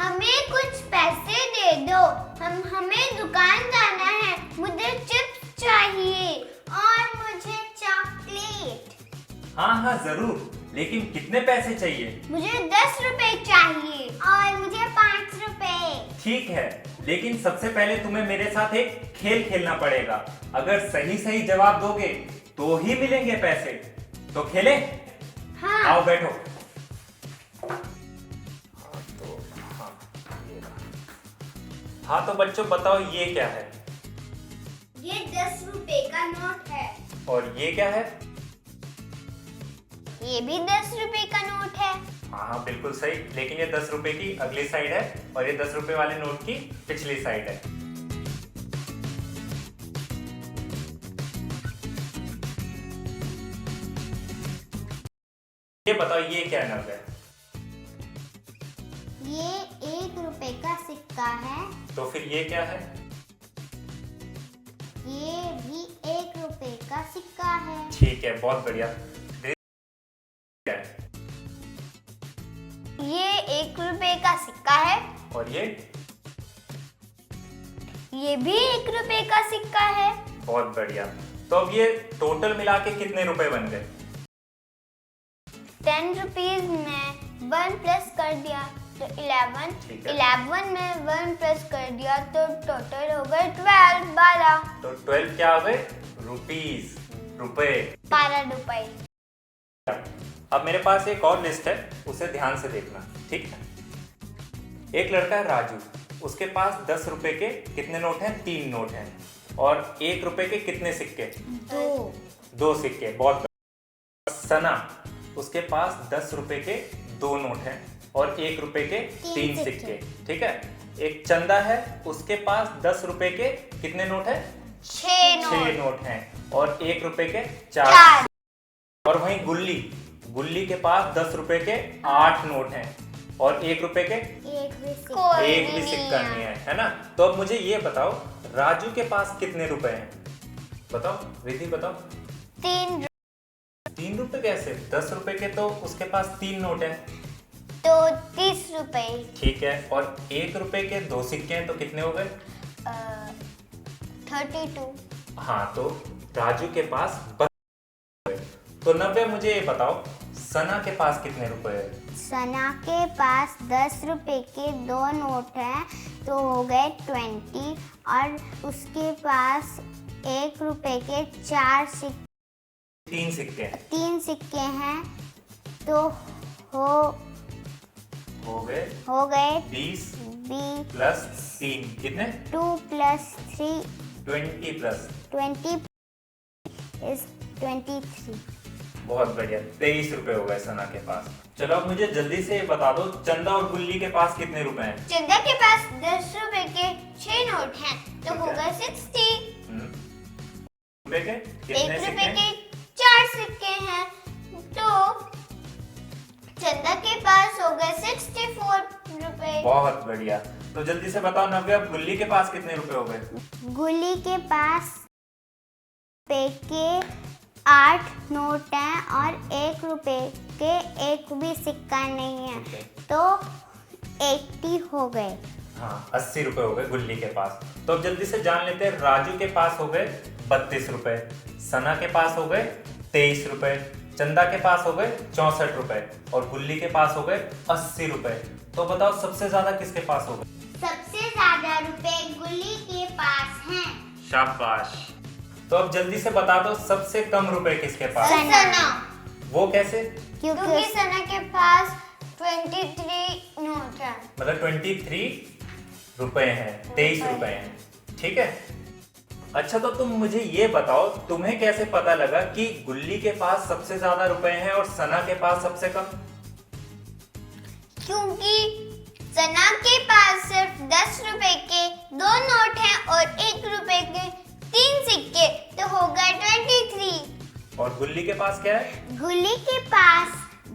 हमें कुछ पैसे दे दो, हमें दुकान जाना है, मुझे चिप्स चाहिए और मुझे चॉकलेट। हाँ जरूर, लेकिन कितने पैसे चाहिए? मुझे 10 रुपए चाहिए और मुझे 5 रुपए। ठीक है, लेकिन सबसे पहले तुम्हें मेरे साथ एक खेल खेलना पड़ेगा। अगर सही सही जवाब दोगे तो ही मिलेंगे पैसे। तो खेलें? हाँ। आओ बैठो। हाँ तो बच्चों बताओ ये क्या है? ये 10 रुपए का नोट है। और ये क्या है? ये भी 10 रुपए का नोट है। हाँ बिल्कुल सही, लेकिन ये 10 रुपए की अगली साइड है और ये 10 रुपए वाले नोट की पिछली साइड है। ये बताओ ये क्या नग है? ये 1 रुपए का सिक्का है। तो फिर ये क्या है? ये भी 1 रुपए का सिक्का है। ठीक है, बहुत बढ़िया। ये 1 रुपए का सिक्का है। और ये भी 1 रुपए का सिक्का है। बहुत बढ़िया। तो अब ये टोटल मिला के कितने रुपए बन गए? 10 रुपीज में 1 प्लस कर दिया तो 11, ठीक है। 11 में 1 प्लस कर दिया तो टोटल हो गए 12। तो 12 क्या हो गए? रुपीस, रुपए। 12 रुपए। अब मेरे पास एक और लिस्ट है, उसे ध्यान से देखना, ठीक है? एक लड़का है राजू, उसके पास 10 रुपए के कितने नोट हैं? 3 नोट हैं। और 1 रुपए के कितने सिक्के? 2 सिक्के। बहुत बढ़िया। सना, उसके पास 10 रुपए के 2 नोट हैं और 1 रुपए के 3 सिक्के, ठीक है? एक चंदा है, उसके पास 10 रुपए के कितने नोट हैं? 6 नोट हैं और 1 रुपए के 4। और वहीं गुल्ली के पास 10 रुपए के 8 नोट हैं और 1 रुपए के एक भी सिक्का नहीं है ना? तो अब मुझे ये बताओ, राजू के पास कितने रुपए हैं? बताओ रिद्धि, बताओ। 3 रुपए कैसे? 10 रुपए के तो उसके पास 3 नोट हैं तो 30 रुपए। ठीक है, और 1 रुपए के 2 सिक्के हैं तो कितने हो गए? 32। हाँ, तो राजू के पास 32। तो 90, मुझे ये बताओ सना के पास कितने रुपए हैं? सना के पास 10 रुपए के 2 नोट हैं तो हो गए 20 और उसके पास 1 रुपए के 3 सिक्के। 3 सिक्के हैं तो हो गए 20 प्लस 3 कितने? 2 प्लस 3 20 प्लस 20 is 23। बहुत बढ़िया, 23 रुपए हो गए सना के पास। चलो अब मुझे जल्दी से बता दो, चंदा और गुल्ली के पास कितने रुपए हैं? चंदा के पास 10 रुपए के 6 नोट हैं तो हो गए 60। रुपए के कितने 1 रुपए सिक्के? के 4 सिक्के हैं तो चंदा के पास हो गए 64 रुपए। बहुत बढ़िया। तो जल्दी से बताओ नव्या, अब गुल्ली के पास कितने रुपए हो गए? गुल्ली के पास रुपए के 8 नोट हैं और 1 रुपए के एक भी सिक्का नहीं है तो 80 हो गए। हाँ, 80 रुपए हो गए गुल्ली के पास। तो अब जल्दी से जान लेते हैं, राजू के पास हो गए 32 रुपए, सना के पास हो गए 23 रुपए, चंदा के पास हो गए 64 रुपए और गुल्ली के पास हो गए 80 रुपए। तो बताओ सबसे ज्यादा किसके पास हो गए? सबसे ज्यादा रुपए गुल्ली के पास हैं। शाबाश। तो अब जल्दी से बता दो सबसे कम रुपए किसके पास? सना। वो कैसे? क्योंकि सना के पास 23 नोट है। मतलब 23 रुपए हैं, 23 रुपए हैं, ठीक है? अच्छा, तो तुम मुझे ये बताओ, तुम्हें कैसे पता लगा कि गुल्ली के पास सबसे ज्यादा रुपए हैं और सना के पास सबसे कम? क्योंकि सना के पास सिर्फ 10 रुपए के 2 नोट हैं और 1 रुपए के 3 सिक्के तो हो गए 23। और गुल्ली के पास क्या है? गुल्ली के पास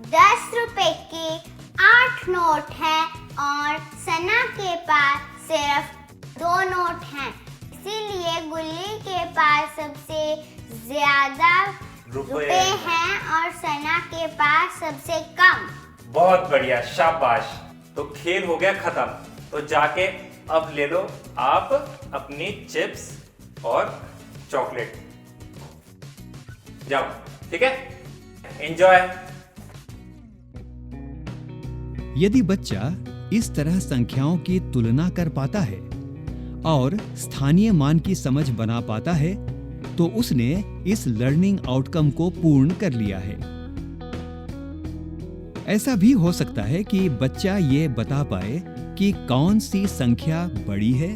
10 रुपए के 8 नोट हैं और सना के पास सिर्फ 2 नोट हैं, इसीलिए गुल्ली के पास सबसे ज्यादा रुपए हैं और सना के पास सबसे कम। बहुत बढ़िया, शाबाश। तो खेल हो गया खत्म। तो जाके अब ले लो आप अपनी चिप्स और चॉकलेट, जाओ, ठीक है, एंजॉय। यदि बच्चा इस तरह संख्याओं की तुलना कर पाता है और स्थानीय मान की समझ बना पाता है तो उसने इस लर्निंग आउटकम को पूर्ण कर लिया है। ऐसा भी हो सकता है कि बच्चा ये बता पाए कि कौन सी संख्या बड़ी है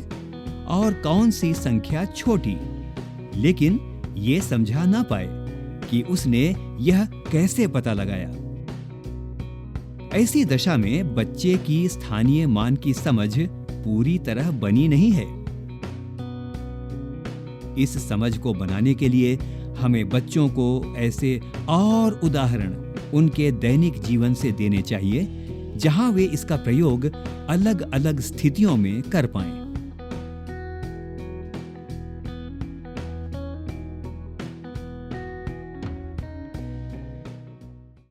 और कौन सी संख्या छोटी, लेकिन ये समझा ना पाए कि उसने यह कैसे पता लगाया। ऐसी दशा में बच्चे की स्थानीय मान की समझ पूरी तरह बनी नहीं है। इस समझ को बनाने के लिए हमें बच्चों को ऐसे और उदाहरण उनके दैनिक जीवन से देने चाहिए जहां वे इसका प्रयोग अलग-अलग स्थितियों में कर पाएं।